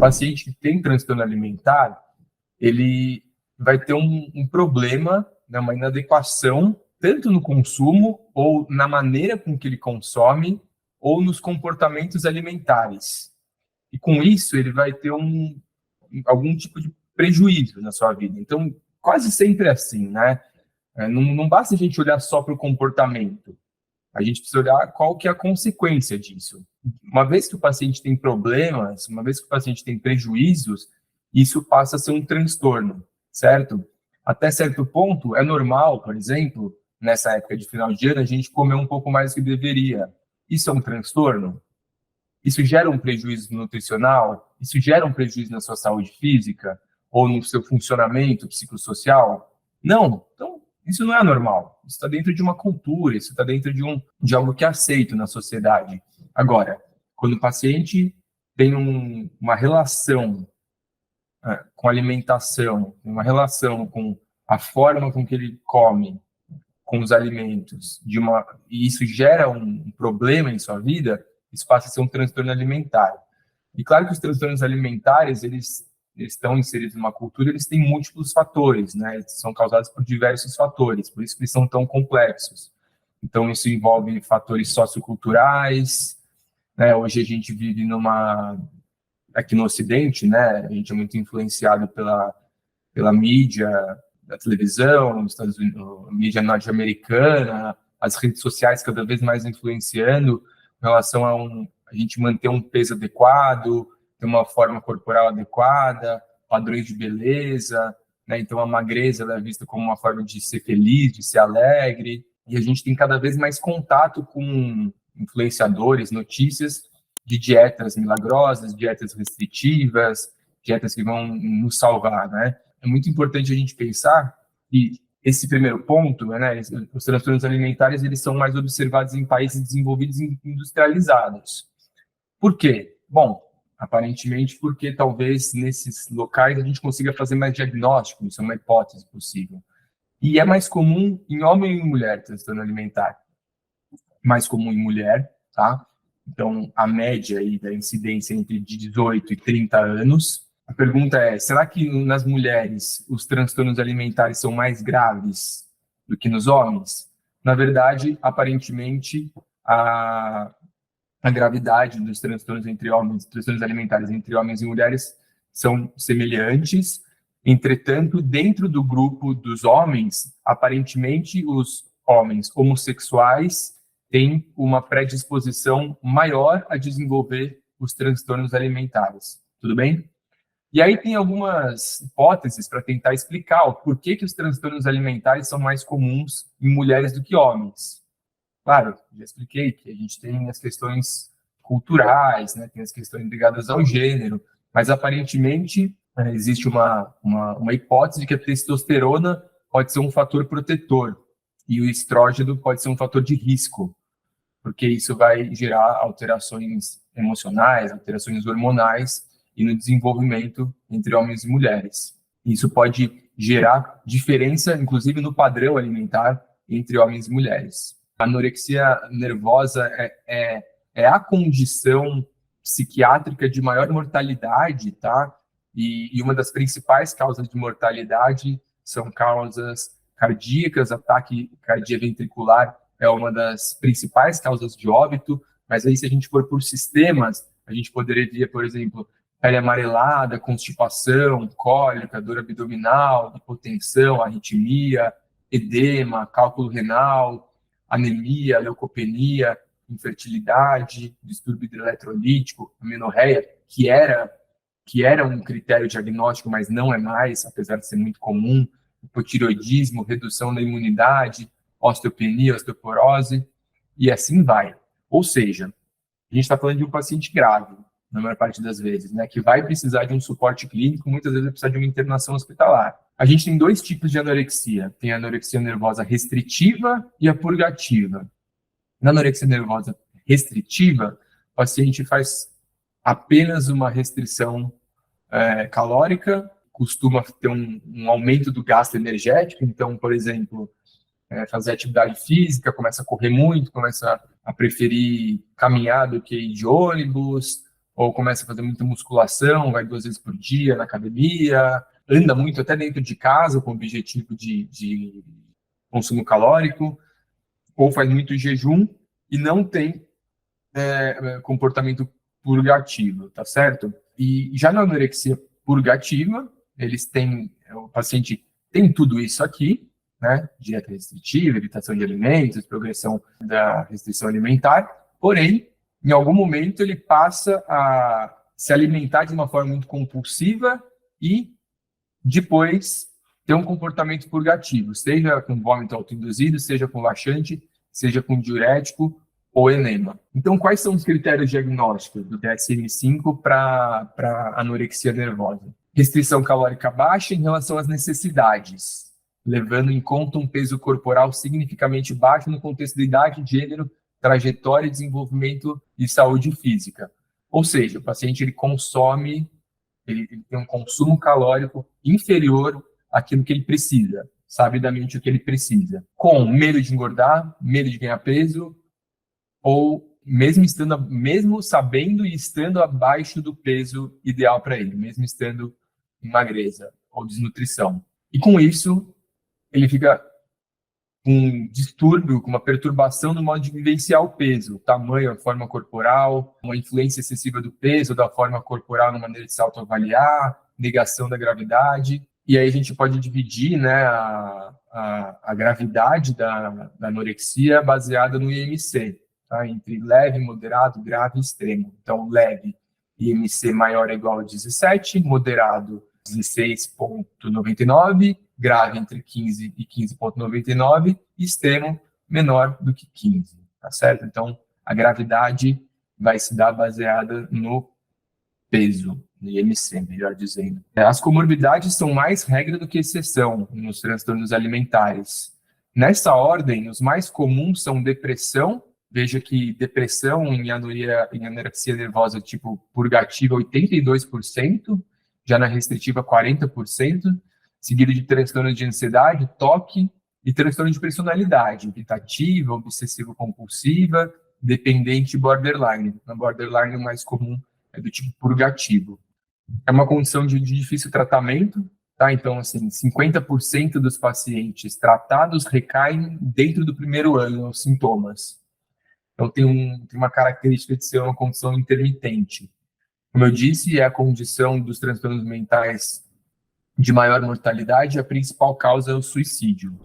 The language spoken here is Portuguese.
paciente que tem transtorno alimentar, ele vai ter um problema, né, uma inadequação, tanto no consumo, ou na maneira com que ele consome, ou nos comportamentos alimentares. E com isso, ele vai ter algum tipo de prejuízo na sua vida. Então, quase sempre é assim, né? Não basta a gente olhar só para o comportamento. A gente precisa olhar qual que é a consequência disso. Uma vez que o paciente tem problemas, uma vez que o paciente tem prejuízos, isso passa a ser um transtorno, certo? Até certo ponto, é normal, por exemplo, nessa época de final de ano, a gente comer um pouco mais do que deveria. Isso é um transtorno? Isso gera um prejuízo nutricional? Isso gera um prejuízo na sua saúde física? Ou no seu funcionamento psicossocial? Não. Então, isso não é normal. Isso está dentro de uma cultura, isso está dentro de algo que é aceito na sociedade. Agora, quando o paciente tem uma relação com a alimentação, uma relação com a forma com que ele come, com os alimentos, e isso gera um problema em sua vida, isso passa a ser um transtorno alimentar. E claro que os transtornos alimentares, eles estão inseridos numa cultura, eles têm múltiplos fatores, né? Eles são causados por diversos fatores, por isso que eles são tão complexos. Então, isso envolve fatores socioculturais, né? Hoje a gente vive aqui no Ocidente, né? A gente é muito influenciado pela mídia, da televisão, Estados Unidos, mídia norte-americana, as redes sociais cada vez mais influenciando em relação a gente manter um peso adequado, ter uma forma corporal adequada, padrões de beleza, né? Então a magreza ela é vista como uma forma de ser feliz, de ser alegre, e a gente tem cada vez mais contato com influenciadores, notícias de dietas milagrosas, dietas restritivas, dietas que vão nos salvar, né? É muito importante a gente pensar que esse primeiro ponto, né, os transtornos alimentares, eles são mais observados em países desenvolvidos e industrializados. Por quê? Bom, aparentemente porque talvez nesses locais a gente consiga fazer mais diagnóstico, isso é uma hipótese possível. E é mais comum em homem e mulher transtorno alimentar. Mais comum em mulher, tá? Então, a média aí da incidência é entre 18 e 30 anos. A pergunta é, será que nas mulheres os transtornos alimentares são mais graves do que nos homens? Na verdade, aparentemente, a gravidade dos transtornos transtornos alimentares entre homens e mulheres são semelhantes. Entretanto, dentro do grupo dos homens, aparentemente os homens homossexuais têm uma predisposição maior a desenvolver os transtornos alimentares. Tudo bem? E aí tem algumas hipóteses para tentar explicar o porquê que os transtornos alimentares são mais comuns em mulheres do que homens. Claro, já expliquei que a gente tem as questões culturais, né, tem as questões ligadas ao gênero, mas aparentemente existe uma hipótese de que a testosterona pode ser um fator protetor e o estrógeno pode ser um fator de risco, porque isso vai gerar alterações emocionais, alterações hormonais e no desenvolvimento entre homens e mulheres. Isso pode gerar diferença, inclusive, no padrão alimentar entre homens e mulheres. A anorexia nervosa é a condição psiquiátrica de maior mortalidade, tá? E uma das principais causas de mortalidade são causas cardíacas, ataque cardioventricular é uma das principais causas de óbito, mas aí se a gente for por sistemas, a gente poderia ver, por exemplo, pele amarelada, constipação, cólica, dor abdominal, hipotensão, arritmia, edema, cálculo renal, anemia, leucopenia, infertilidade, distúrbio hidroeletrolítico, amenorreia, que era um critério diagnóstico, mas não é mais, apesar de ser muito comum, hipotireoidismo, redução da imunidade, osteopenia, osteoporose, e assim vai. Ou seja, a gente está falando de um paciente grave, na maior parte das vezes, né, que vai precisar de um suporte clínico, muitas vezes vai precisar de uma internação hospitalar. A gente tem dois tipos de anorexia. Tem a anorexia nervosa restritiva e a purgativa. Na anorexia nervosa restritiva, o paciente faz apenas uma restrição calórica, costuma ter um aumento do gasto energético. Então, por exemplo, fazer atividade física, começa a correr muito, começa a preferir caminhar do que ir de ônibus, ou começa a fazer muita musculação, vai 2 vezes por dia na academia, anda muito até dentro de casa com o objetivo de consumo calórico, ou faz muito jejum e não tem comportamento purgativo, tá certo? E já na anorexia purgativa, o paciente tem tudo isso aqui, né? Dieta restritiva, evitação de alimentos, progressão da restrição alimentar, porém, em algum momento ele passa a se alimentar de uma forma muito compulsiva e depois ter um comportamento purgativo, seja com vômito autoinduzido, seja com laxante, seja com diurético ou enema. Então, quais são os critérios diagnósticos do DSM-5 para anorexia nervosa? Restrição calórica baixa em relação às necessidades, levando em conta um peso corporal significativamente baixo no contexto de idade, gênero, trajetória, desenvolvimento e saúde física. Ou seja, o paciente ele tem um consumo calórico inferior àquilo que ele precisa, sabidamente o que ele precisa, com medo de engordar, medo de ganhar peso, ou mesmo sabendo e estando abaixo do peso ideal para ele, mesmo estando em magreza ou desnutrição. E com isso, ele fica com um distúrbio, com uma perturbação no modo de vivenciar o peso, o tamanho, a forma corporal, uma influência excessiva do peso, da forma corporal na maneira de se autoavaliar, negação da gravidade. E aí a gente pode dividir, né, a gravidade da anorexia baseada no IMC, tá? Entre leve, moderado, grave e extremo. Então, leve, IMC maior ou igual a 17, moderado 16,99, grave entre 15 e 15,99, e extremo menor do que 15, tá certo? Então, a gravidade vai se dar baseada no peso, no IMC, melhor dizendo. As comorbidades são mais regra do que exceção nos transtornos alimentares. Nessa ordem, os mais comuns são depressão. Veja que depressão em anorexia nervosa tipo purgativa, 82%, já na restritiva 40%, seguido de transtorno de ansiedade, toque e transtorno de personalidade, evitativa, obsessivo-compulsiva, dependente e borderline. Na borderline, o mais comum é do tipo purgativo. É uma condição de difícil tratamento, tá? Então, assim, 50% dos pacientes tratados recaem dentro do primeiro ano os sintomas. Então, tem uma característica de ser uma condição intermitente. Como eu disse, é a condição dos transtornos mentais de maior mortalidade, a principal causa é o suicídio.